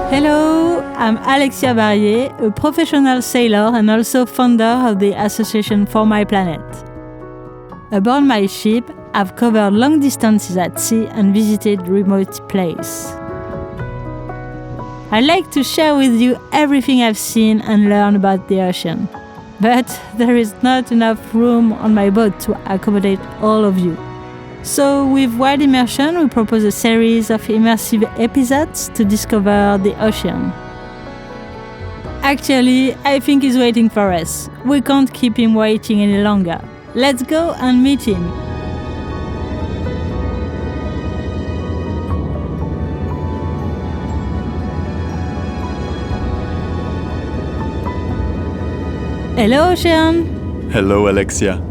Hello, I'm Alexia BARRIER, a professional sailor and also founder of the Association For My Planet. Aboard my ship, I've covered long distances at sea and visited remote places. I like to share with you everything I've seen and learned about the ocean. But there is not enough room on my boat to accommodate all of you. So with Wild Immersion, we propose a series of immersive episodes to discover the ocean. Actually, I think he's waiting for us. We can't keep him waiting any longer. Let's go and meet him. Hello, Ocean. Hello, Alexia.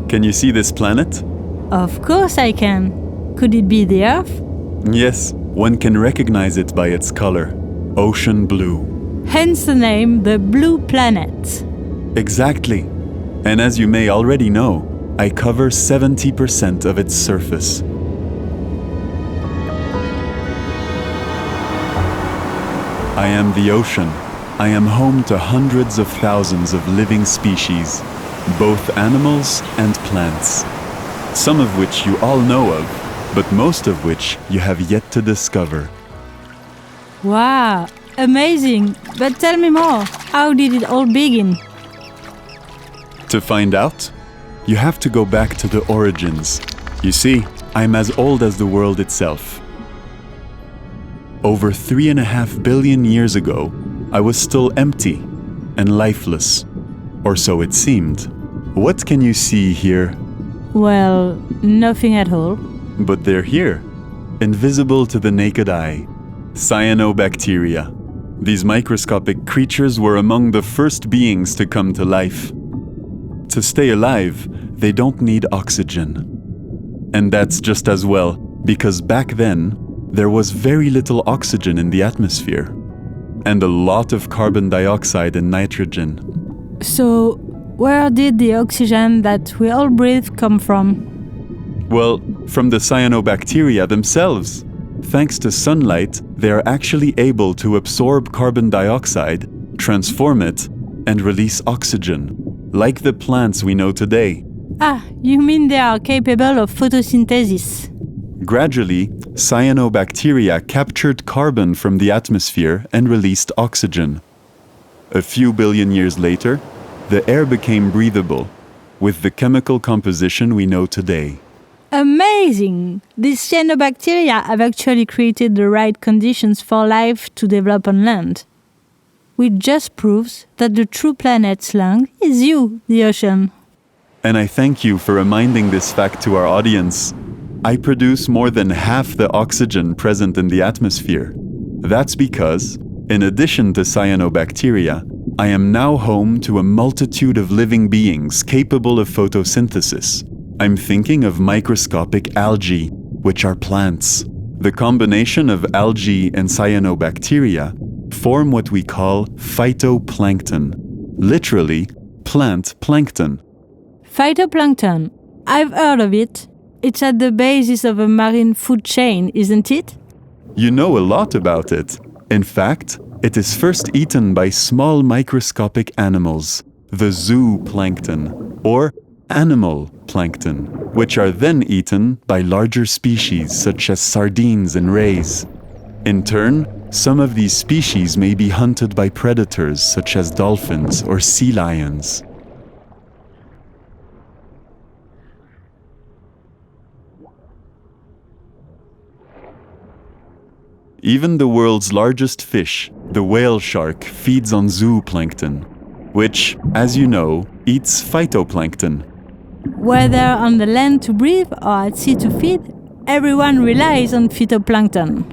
Can you see this planet? Of course I can. Could it be the Earth? Yes, one can recognize it by its color, ocean blue. Hence the name, the Blue Planet. Exactly. And as you may already know, I cover 70% of its surface. I am the ocean. I am home to hundreds of thousands of living species, both animals and plants. Some of which you all know of, but most of which you have yet to discover. Wow, amazing! But tell me more, how did it all begin? To find out, you have to go back to the origins. You see, I'm as old as the world itself. Over 3.5 billion years ago, I was still empty and lifeless, or so it seemed. What can you see here? Well, nothing at all. But they're here, invisible to the naked eye. Cyanobacteria. These microscopic creatures were among the first beings to come to life. To stay alive, they don't need oxygen. And that's just as well, because back then, there was very little oxygen in the atmosphere, and a lot of carbon dioxide and nitrogen. So, where did the oxygen that we all breathe come from? Well, from the cyanobacteria themselves. Thanks to sunlight, they are actually able to absorb carbon dioxide, transform it, and release oxygen, like the plants we know today. Ah, you mean they are capable of photosynthesis? Gradually, cyanobacteria captured carbon from the atmosphere and released oxygen. A few billion years later, the air became breathable, with the chemical composition we know today. Amazing! These cyanobacteria have actually created the right conditions for life to develop on land. Which just proves that the true planet's lung is you, the ocean. And I thank you for reminding this fact to our audience. I produce more than half the oxygen present in the atmosphere. That's because, in addition to cyanobacteria, I am now home to a multitude of living beings capable of photosynthesis. I'm thinking of microscopic algae, which are plants. The combination of algae and cyanobacteria form what we call phytoplankton, literally plant plankton. Phytoplankton. I've heard of it. It's at the basis of a marine food chain, isn't it? You know a lot about it. In fact, it is first eaten by small microscopic animals, the zooplankton, or animal plankton, which are then eaten by larger species such as sardines and rays. In turn, some of these species may be hunted by predators such as dolphins or sea lions. Even the world's largest fish, the whale shark, feeds on zooplankton, which, as you know, eats phytoplankton. Whether on the land to breathe or at sea to feed, everyone relies on phytoplankton.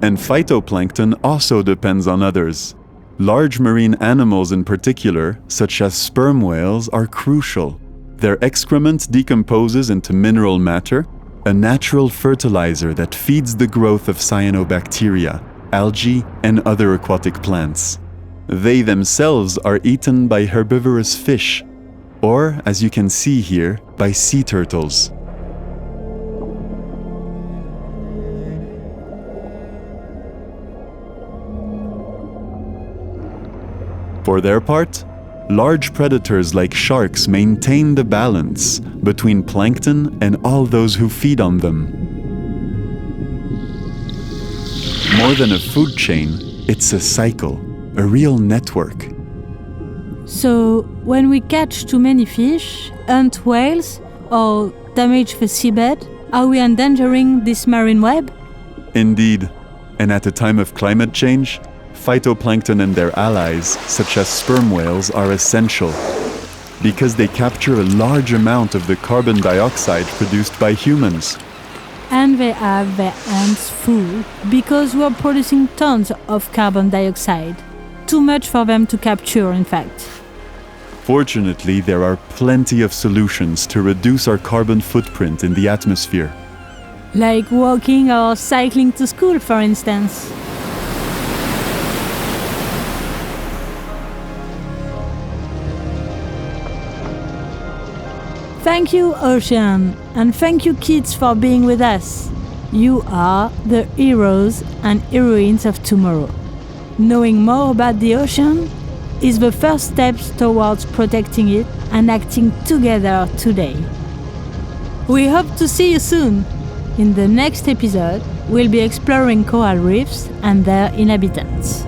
And phytoplankton also depends on others. Large marine animals in particular, such as sperm whales, are crucial. Their excrement decomposes into mineral matter, a natural fertilizer that feeds the growth of cyanobacteria, algae, and other aquatic plants. They themselves are eaten by herbivorous fish, or, as you can see here, by sea turtles. For their part, large predators like sharks maintain the balance between plankton and all those who feed on them. More than a food chain, it's a cycle, a real network. So, when we catch too many fish, hunt whales, or damage the seabed, are we endangering this marine web? Indeed, and at a time of climate change, phytoplankton and their allies, such as sperm whales, are essential because they capture a large amount of the carbon dioxide produced by humans. And they have their hands full because we're producing tons of carbon dioxide. Too much for them to capture, in fact. Fortunately, there are plenty of solutions to reduce our carbon footprint in the atmosphere. Like walking or cycling to school, for instance. Thank you, Ocean, and thank you, kids, for being with us. You are the heroes and heroines of tomorrow. Knowing more about the ocean is the first step towards protecting it and acting together today. We hope to see you soon. In the next episode, we'll be exploring coral reefs and their inhabitants.